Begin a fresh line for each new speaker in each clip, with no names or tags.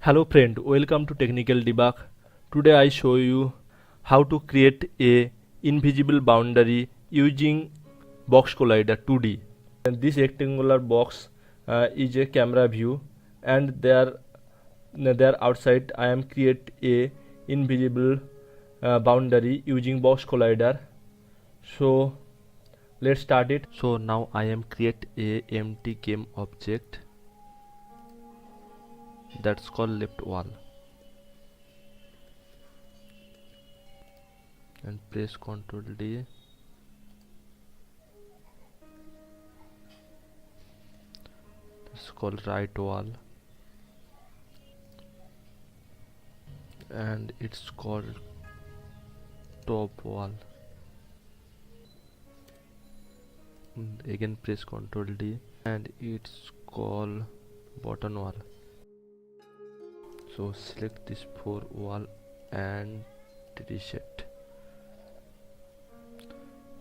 Hello friend, welcome to Technical Debug. Today I show you how to create a invisible boundary using box collider 2D. And this rectangular box is a camera view, and there outside I am create a invisible boundary using box collider. So let's start it. So now I am create a empty game object that's called left wall, and press Ctrl D. It's called right wall, and it's called top wall. Again press Ctrl D, and it's called bottom wall. So select this 4 wall and reset.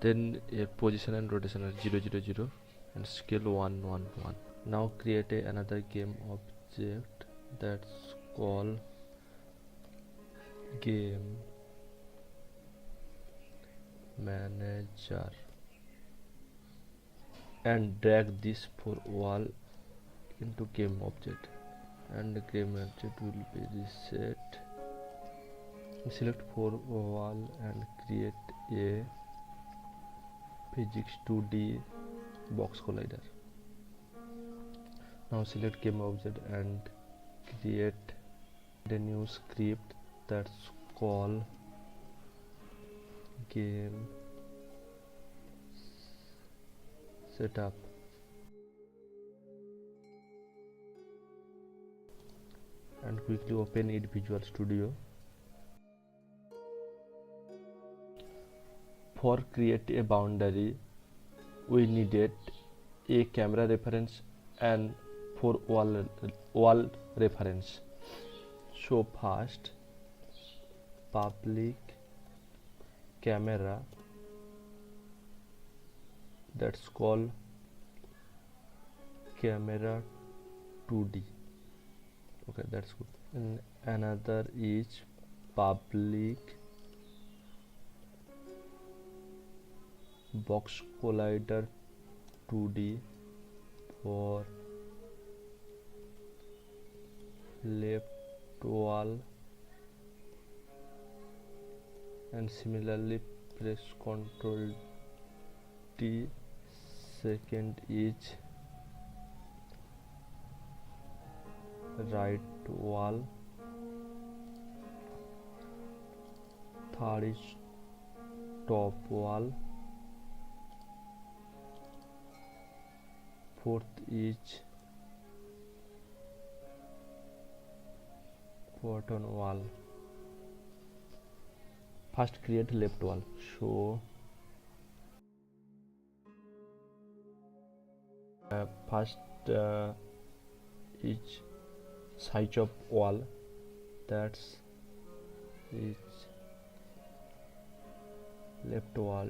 Then a position and rotation are 0 0 0 and scale 1 1 1. Now create another game object that's called game manager, and drag this 4 wall into game object, and the game object will be reset. Select 4 wall and create a physics 2D box collider. Now select game object and create a new script that's called game setup, and quickly open it Visual Studio. For create a boundary, we needed a camera reference and 4 wall reference. So first, public camera, that's called camera 2D. Okay, that's good. And another is public box collider 2D for left wall, and similarly press Ctrl D. Second is right wall, third is top wall, fourth is bottom wall. First create left wall. So first is size of wall, that's is left wall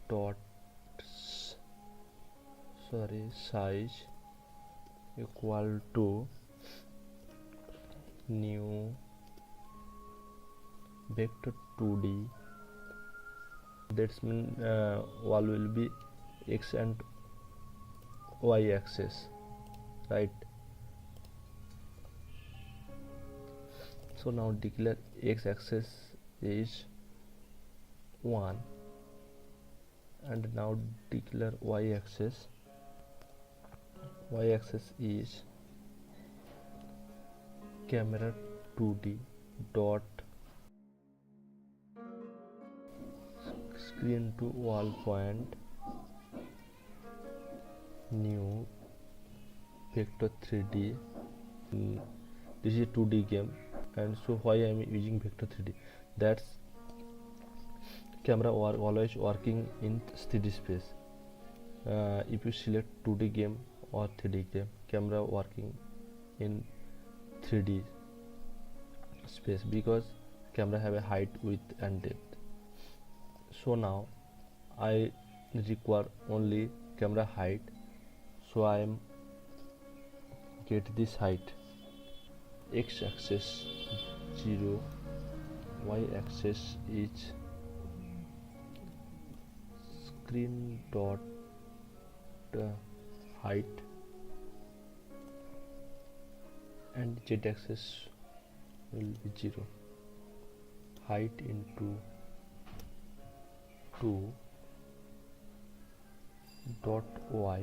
dot size equal to new vector 2D. That's mean wall will be x and y axis, right? So now declare x axis is 1, and now declare y axis. Y axis is camera 2D dot screen to wall point new vector 3D. This is a 2D game, and so why I am using vector 3D? That's camera always working in 3D space. If you select 2D game or 3D game, camera working in 3D space because camera have a height, width and depth. So now I require only camera height, so I am get this height. x axis 0, y axis is screen dot height, and z axis will be 0, height into 2 dot y,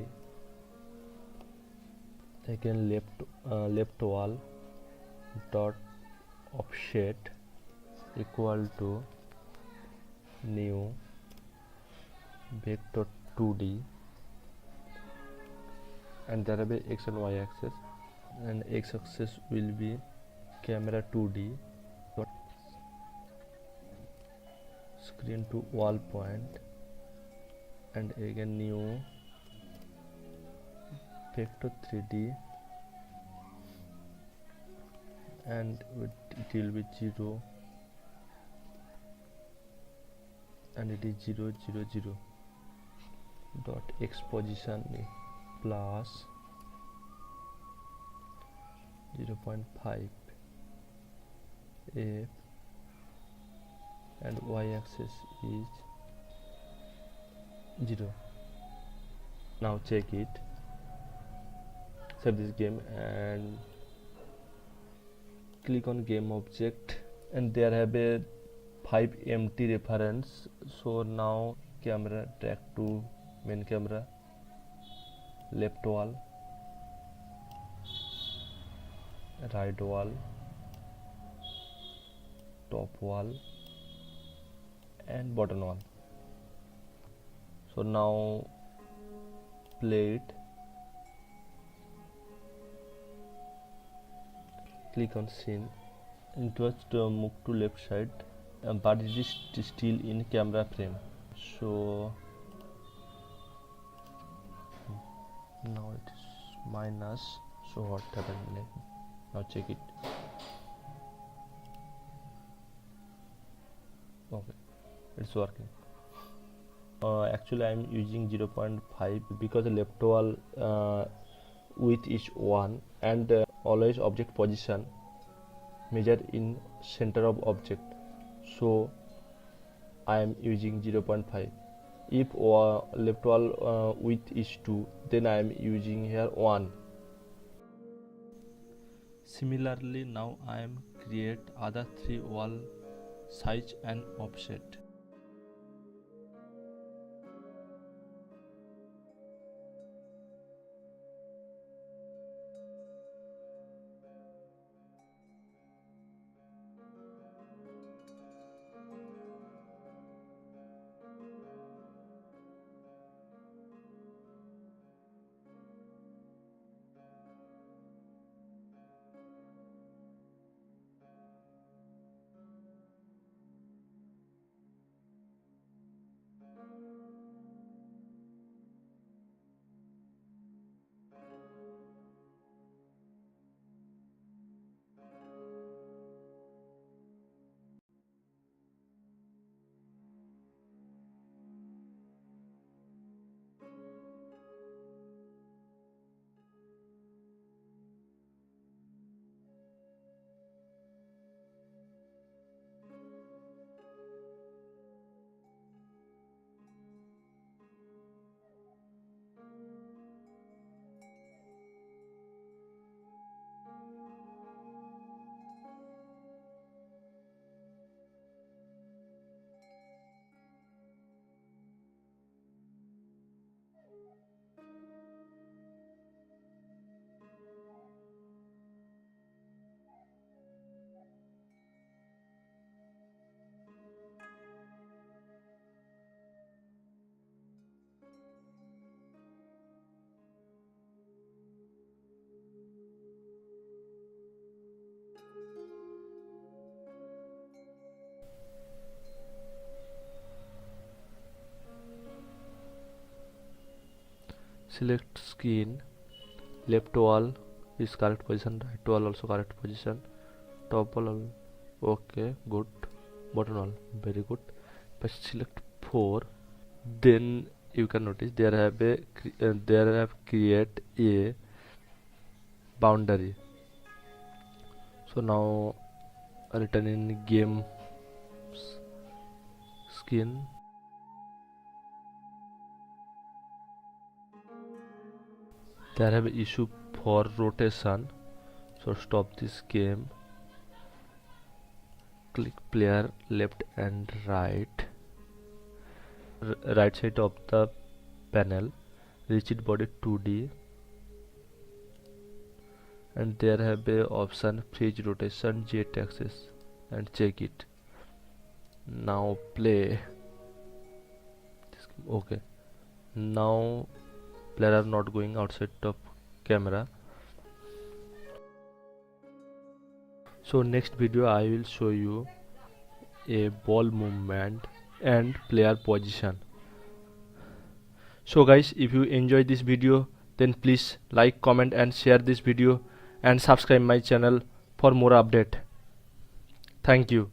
again left wall dot offset equal to new vector 2d, and there will be x and y axis, and x axis will be camera 2d dot screen to wall point, and again new vector 3d, and it will be 0, and it is 0 0 0 dot x position plus 0.5 f, and y axis is 0. Now check it, save this game and click on game object, and there have a 5 empty reference. So now camera drag to main camera, left wall, right wall, top wall, and bottom wall. So now play it, click on scene, and just move to left side, but it is still in camera frame. So now it is minus, so what happened? Now check it. Okay, it's working. Actually I am using 0.5 because the left wall width is 1, and always object position measure in center of object, so I am using 0.5. If left wall width is 2, then I am using here 1. Similarly, now I am create other 3 wall size and offset. Select screen, left wall is correct position, right wall also correct position, top wall okay, good, bottom wall very good. But select 4, then you can notice there have create a boundary. So now return in game skin. There have issue for rotation, so stop this game. Click player left and right, right side of the panel, rigid body 2D, and there have a option freeze rotation Z axis, and check it. Now play. Okay, now player are not going outside of camera. So next video I will show you a ball movement and player position. So guys, if you enjoy this video, then please like, comment and share this video and subscribe my channel for more update. Thank you.